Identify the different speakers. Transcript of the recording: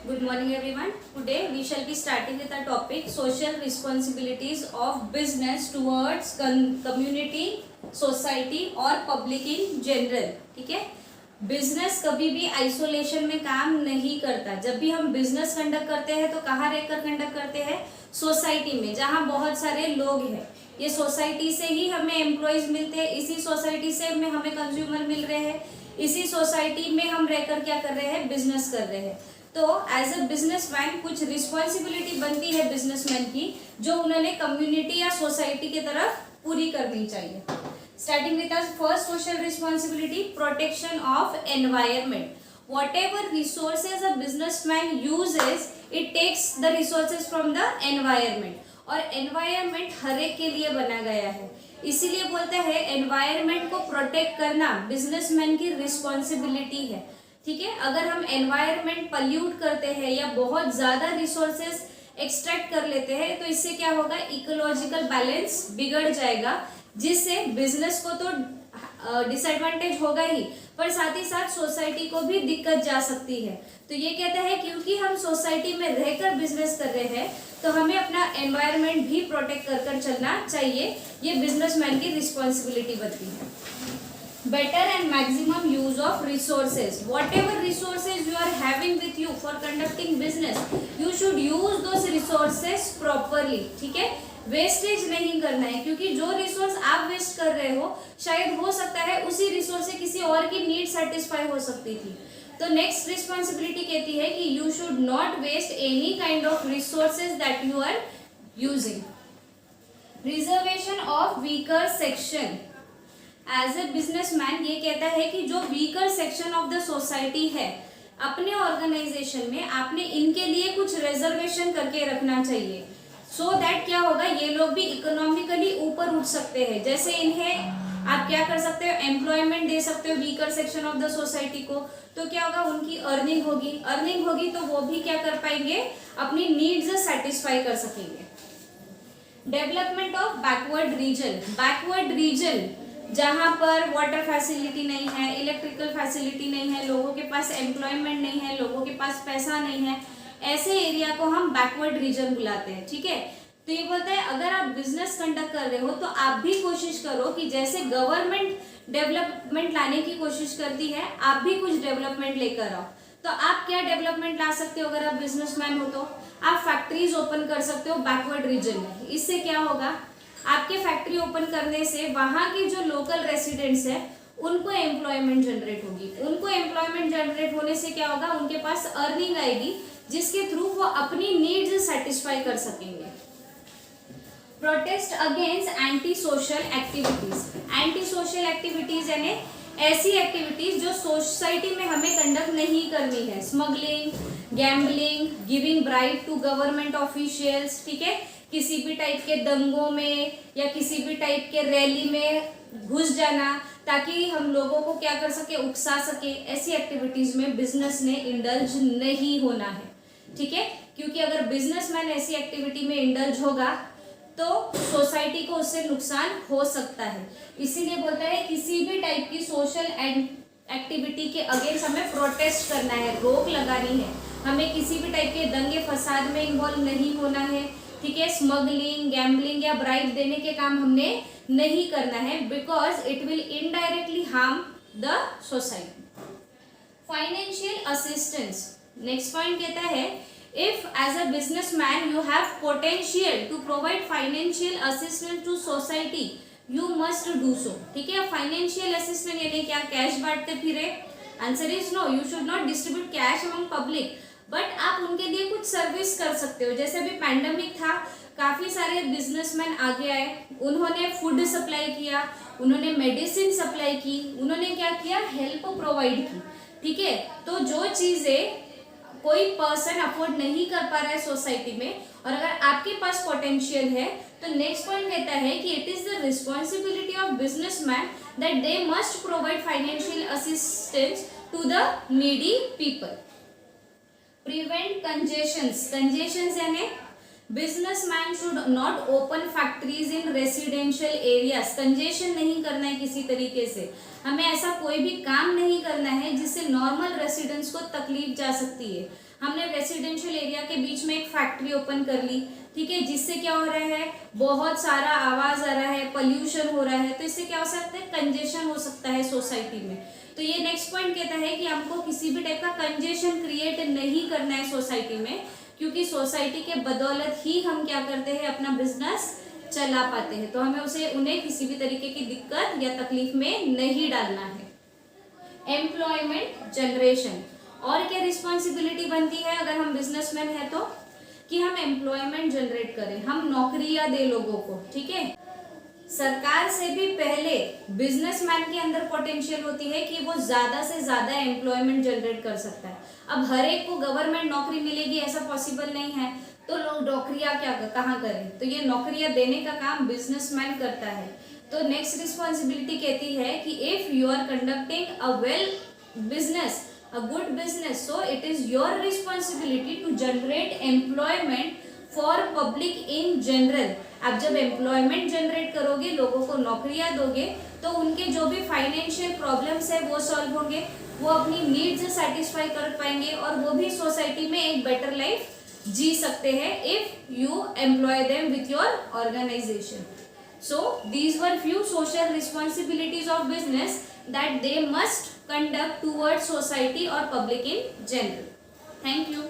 Speaker 1: Good morning everyone. Today we shall be starting with our topic social responsibilities of business towards community, society और public in general. ठीक है, business कभी भी isolation में काम नहीं करता. जब भी हम बिजनेस कंडक्ट करते हैं तो कहाँ रहकर कंडक्ट करते हैं? सोसाइटी में, जहाँ बहुत सारे लोग हैं. ये सोसाइटी से ही हमें एम्प्लॉयज मिलते हैं, इसी सोसाइटी से हमें कंज्यूमर मिल रहे हैं, इसी सोसाइटी में हम रहकर क्या कर रहे हैं? बिजनेस कर रहे हैं. तो एज अ बिजनेसमैन कुछ रिस्पॉन्सिबिलिटी बनती है बिजनेसमैन की, जो उन्होंने कम्युनिटी या सोसाइटी की तरफ पूरी करनी चाहिए. Starting with first social responsibility, protection of environment. whatever resources a businessman uses, it takes the resources from the environment. और एनवायरमेंट हर एक के लिए बना गया है, इसीलिए बोलते हैं एनवायरमेंट को प्रोटेक्ट करना बिजनेसमैन की रिस्पॉन्सिबिलिटी है. ठीक है, अगर हम एनवायरमेंट पल्यूट करते हैं या बहुत ज़्यादा रिसोर्सेज एक्सट्रैक्ट कर लेते हैं तो इससे क्या होगा? इकोलॉजिकल बैलेंस बिगड़ जाएगा, जिससे बिजनेस को तो डिसएडवांटेज होगा ही, पर साथ ही साथ सोसाइटी को भी दिक्कत जा सकती है. तो ये कहते हैं क्योंकि हम सोसाइटी में रहकर बिजनेस कर रहे हैं तो हमें अपना एनवायरनमेंट भी प्रोटेक्ट कर कर चलना चाहिए. ये बिजनेसमैन की रिस्पॉन्सिबिलिटी बनती है. better and maximum use of resources. Whatever resources you are having with you for conducting business, you should use those resources properly. ठीक है, वेस्टेज नहीं करना है, क्योंकि जो रिसोर्स आप वेस्ट कर रहे हो शायद हो सकता है उसी रिसोर्स से किसी और की नीड सेटिस्फाई हो सकती थी. तो नेक्स्ट रिस्पॉन्सिबिलिटी कहती है कि you should not waste any kind of resources that you are using. Reservation of weaker section. As a businessman ये कहता है कि जो weaker section of the society है, अपने ऑर्गेनाइजेशन में आपने इनके लिए कुछ रिजर्वेशन करके रखना चाहिए. सो दैट क्या होगा? ये लोग भी इकोनॉमिकली ऊपर उठ सकते हैं. जैसे इन्हें आप क्या कर सकते हो? एम्प्लॉयमेंट दे सकते हो weaker section of the society को. तो क्या होगा? उनकी अर्निंग होगी तो वो भी क्या कर पाएंगे? अपनी नीड्स सेटिस्फाई कर सकेंगे. डेवलपमेंट ऑफ बैकवर्ड रीजन, जहाँ पर वाटर फैसिलिटी नहीं है, इलेक्ट्रिकल फैसिलिटी नहीं है, लोगों के पास एम्प्लॉयमेंट नहीं है, लोगों के पास पैसा नहीं है, ऐसे एरिया को हम बैकवर्ड रीजन बुलाते हैं. ठीक है, तो ये बोलता है अगर आप बिजनेस कंडक्ट कर रहे हो तो आप भी कोशिश करो कि जैसे गवर्नमेंट डेवलपमेंट लाने की कोशिश करती है, आप भी कुछ डेवलपमेंट लेकर आओ. तो आप क्या डेवलपमेंट ला सकते हो? अगर आप बिजनेसमैन हो तो आप फैक्ट्रीज ओपन कर सकते हो बैकवर्ड रीजन में. इससे क्या होगा? आपके फैक्ट्री ओपन करने से वहाँ के जो लोकल रेसिडेंट्स हैं उनको एम्प्लॉयमेंट जनरेट होगी. उनको एम्प्लॉयमेंट जनरेट होने से क्या होगा? उनके पास अर्निंग आएगी, जिसके थ्रू वो अपनी नीड्स सेटिस्फाई कर सकेंगे. Protest against anti social activities. Anti social activities यानी ऐसी एक्टिविटीज जो सोसाइटी में हमें कंडक्ट नहीं करनी है. Smuggling, gambling, giving bribe to government officials. ठीक है, किसी भी टाइप के दंगों में या किसी भी टाइप के रैली में घुस जाना ताकि हम लोगों को क्या कर सके? उकसा सके. ऐसी एक्टिविटीज में बिजनेस ने इंडल्ज नहीं होना है. ठीक है, क्योंकि अगर बिजनेसमैन ऐसी एक्टिविटी में इंडल्ज होगा तो सोसाइटी को उससे नुकसान हो सकता है. इसीलिए बोलता है किसी भी टाइप की सोशल एक्टिविटी के अगेंस्ट हमें प्रोटेस्ट करना है, रोक लगानी है. हमें किसी भी टाइप के दंगे फसाद में इन्वॉल्व नहीं होना है. ठीक है, स्मगलिंग, गैम्बलिंग या ब्राइब देने के काम हमने नहीं करना है, because it will indirectly harm the society. Financial assistance. Next point कहता है if as a businessman you have potential to provide financial assistance to society, you must do so. ठीक है, फाइनेंशियल असिस्टेंस यानी क्या? कैश बांटते फिरे? Answer is no. You should not distribute cash among public, but आप उनके लिए कुछ सर्विस कर सकते हो. जैसे अभी पैंडेमिक था, काफी सारे बिजनेसमैन आगे आए, उन्होंने फूड सप्लाई किया, उन्होंने मेडिसिन सप्लाई की, उन्होंने क्या किया? हेल्प प्रोवाइड की. ठीक है, तो जो चीजें कोई पर्सन अफोर्ड नहीं कर पा रहा है सोसाइटी में, और अगर आपके पास पोटेंशियल है, तो नेक्स्ट पॉइंट कहता है कि it is the responsibility of businessman that they must provide financial assistance to the needy people. Prevent congestions. Congestions यानी businessman should not open factories in residential areas, congestion नहीं करना है किसी तरीके से, हमें ऐसा कोई भी काम नहीं करना है जिससे नॉर्मल रेसिडेंट्स को तकलीफ जा सकती है। हमने रेसिडेंशियल एरिया के बीच में एक फैक्ट्री ओपन कर ली, ठीक है, जिससे क्या हो रहा है, बहुत सारा आवाज आ रहा है, पोल्यूशन हो रहा है, तो इससे क्या हो सकता है, कंजेशन हो सकता है सोसाइटी में। तो ये नेक्स्ट पॉइंट कहता है कि हमको किसी भी टाइप का कंजेशन क्रिएट नहीं करना है सोसाइटी में, क्योंकि सोसाइटी के बदौलत ही हम क्या करते हैं, अपना बिजनेस चला पाते हैं। तो हमें उन्हें किसी भी तरीके की दिक्कत या तकलीफ में नहीं डालना है। एम्प्लॉयमेंट जनरेशन, और क्या रिस्पॉन्सिबिलिटी बनती है अगर हम बिजनेसमैन है तो, कि हम एम्प्लॉयमेंट जनरेट करें, हम नौकरियां दे लोगों को, ठीक है। सरकार से भी पहले बिजनेसमैन के अंदर पोटेंशियल होती है कि वो ज्यादा से ज्यादा एम्प्लॉयमेंट जनरेट कर सकता है। अब हर एक को गवर्नमेंट नौकरी मिलेगी ऐसा पॉसिबल नहीं है, तो लोग नौकरियां कहाँ करें, तो ये नौकरियां देने का काम बिजनेसमैन करता है। तो नेक्स्ट रिस्पॉन्सिबिलिटी कहती है कि if you are conducting a well business, a good business, so it is your responsibility to generate employment for public in general। आप जब एम्प्लॉयमेंट जनरेट करोगे, लोगों को नौकरियां दोगे, तो उनके जो भी फाइनेंशियल प्रॉब्लम्स है वो सॉल्व होंगे, वो अपनी नीड्स सेटिस्फाई कर पाएंगे और वो भी सोसाइटी में एक बेटर लाइफ जी सकते हैं if you employ them with your organisation. So these were few social responsibilities of business that they must conduct towards society or public in general. Thank you.